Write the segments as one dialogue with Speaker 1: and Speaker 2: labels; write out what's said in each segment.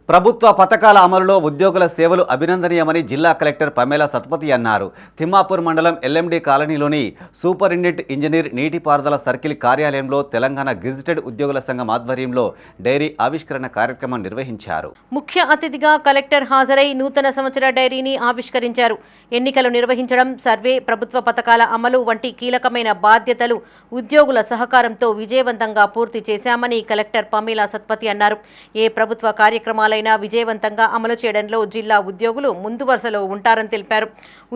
Speaker 1: ప్రభుత్వ పథకాల అమలులో ఉద్యోగుల సేవలు అభినందనీయమని జిల్లా కలెక్టర్ పమేలా సత్పతి అన్నారు. తిమ్మాపూర్ మండలం ఎల్ఎండి కాలనీలోని సూపరింటెండెంట్ ఇంజనీర్ నీటిపారుదల సర్కిల్ కార్యాలయంలో తెలంగాణ గెజిటెడ్ ఉద్యోగుల సంఘం ఆధ్వర్యంలో డైరీ ఆవిష్కరణ కార్యక్రమం నిర్వహించారు.
Speaker 2: ముఖ్య అతిథిగా కలెక్టర్ హాజరై నూతన సంవత్సర డైరీని ఆవిష్కరించారు. ఎన్నికలు నిర్వహించడం, సర్వే, ప్రభుత్వ పథకాల అమలు వంటి కీలకమైన బాధ్యతలు ఉద్యోగుల సహకారంతో విజయవంతంగా పూర్తి చేశామని కలెక్టర్ పమేలా సత్పతి అన్నారు. ఏ ప్రభుత్వ కార్యక్రమాలైనా విజయవంతంగా అమలు చేయడంలో జిల్లా ఉద్యోగులు ముందు వరుసలో ఉంటారని తెలిపారు.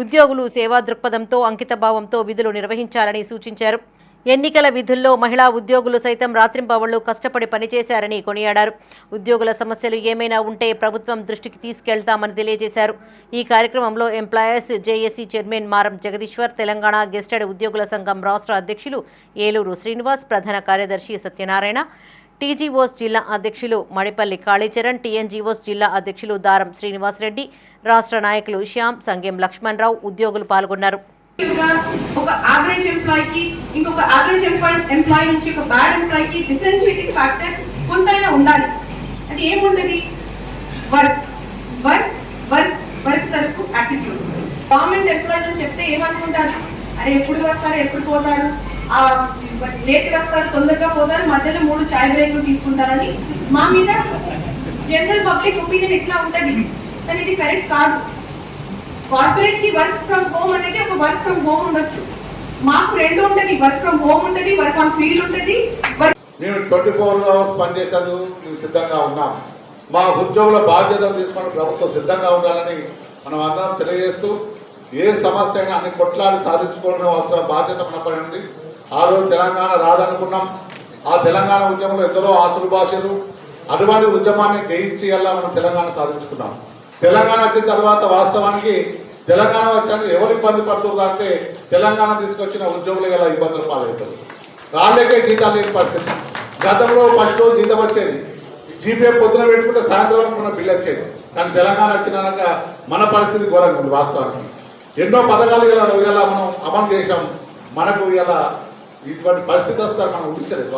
Speaker 2: ఉద్యోగులు సేవా దృక్పథంతో, అంకితభావంతో విధులు నిర్వహించాలని సూచించారు. ఎన్నికల విధుల్లో మహిళా ఉద్యోగులు సైతం రాత్రింబవళ్లు కష్టపడి పనిచేశారని కొనియాడారు. ఉద్యోగుల సమస్యలు ఏమైనా ఉంటే ప్రభుత్వం దృష్టికి తీసుకెళ్తామని తెలియజేశారు. ఈ కార్యక్రమంలో ఎంప్లాయర్స్ జేఏసీ చైర్మన్ మారం జగదీశ్వర్, తెలంగాణ గెజిటెడ్ ఉద్యోగుల సంఘం రాష్ట్ర అధ్యక్షులు ఏలూరు శ్రీనివాస్, ప్రధాన కార్యదర్శి సత్యనారాయణ, టీజీఓస్ జిల్లా అధ్యక్షులు మడిపల్లి కాళీచరణ్, టీఎన్జీఓస్ జిల్లా అధ్యక్షులు దారం శ్రీనివాసరెడ్డి, రాష్ట్ర నాయకులు శ్యామ్, సంగెం లక్ష్మణరావు, ఉద్యోగులు పాల్గొన్నారు.
Speaker 3: ఒక యావరేజ్ ఎంప్లాయీకి ఇంకొక యావరేజ్ ఎంప్లాయీ నుంచి ఒక బ్యాడ్ ఎంప్లాయీకి డిఫరెన్షియేటింగ్ ఫ్యాక్టర్ కొంతైనా ఉండాలి. అది ఏముంటది? వర్క్ వర్క్ వర్క్ వర్క్ తరఫు యాటిట్యూడ్. గవర్నమెంట్ ఎంప్లాయీస్ అని చెప్తే ఏమనుకుంటారు? అరే ఎప్పుడు వస్తారు, ఎప్పుడు పోతారు, లేట్ వస్తారు, తొందరగా పోతారు, మధ్యలో 3 చాయ్ బ్రేక్లు తీసుకుంటారని మా మీద జనరల్ పబ్లిక్ ఒపీనియన్ ఎట్లా ఉంటది. కానీ ఇది కరెక్ట్ కాదు. కార్పొరేట్ కి వర్క్ ఫ్రమ్ హోమ్ అనేది ఒక వర్క్ ఫ్రమ్ హోమ్ ఉండొచ్చు. మాకు 2 ఉంటది, వర్క్ ఫ్రమ్ హోమ్ ఉంటది, వర్క్ ఆన్ ఫీల్డ్ ఉంటది.
Speaker 4: మేము 24 అవర్స్ పనిచేసేందుకు మేము సిద్ధంగా ఉన్నాం. మా ఉద్యోగుల బాధ్యతలు తీసుకొని ప్రభుత్వం సిద్ధంగా ఉండాలని మనం అందరం తెలియజేస్తూ, ఏ సమస్య అయినా అన్ని కొట్లాడి సాధించుకోవాలని అవసరం బాధ్యత మనపై ఉంది. ఆ రోజు తెలంగాణ రాదనుకున్నాం. ఆ తెలంగాణ ఉద్యమంలో ఎందరో ఆశలు భాషలు అటువంటి ఉద్యమాన్ని గ్రహించి అలా మనం తెలంగాణ సాధించుకున్నాం. తెలంగాణ వచ్చిన తర్వాత వాస్తవానికి తెలంగాణ వచ్చాక ఎవరు ఇబ్బంది పడుతున్నారు అంటే తెలంగాణ తీసుకొచ్చిన ఉద్యోగులు ఎలా ఇబ్బందులు పాలవుతారు. వాళ్ళకే జీతాలు లేని పరిస్థితి. గతంలో ఫస్ట్ రోజు జీతం వచ్చేది, జీపీఏ పొద్దున పెట్టుకుంటే సాయంత్రం వరకు మన బిల్లు వచ్చేది. కానీ తెలంగాణ వచ్చినాక మన పరిస్థితి ఘోరంగా ఉంది. వాస్తవానికి ఎన్నో పథకాలు ఇలా మనం అమలు చేసాం. మనకు ఇలా ఇటువంటి పరిస్థితి వస్తారు మనం ఊహించలేదు.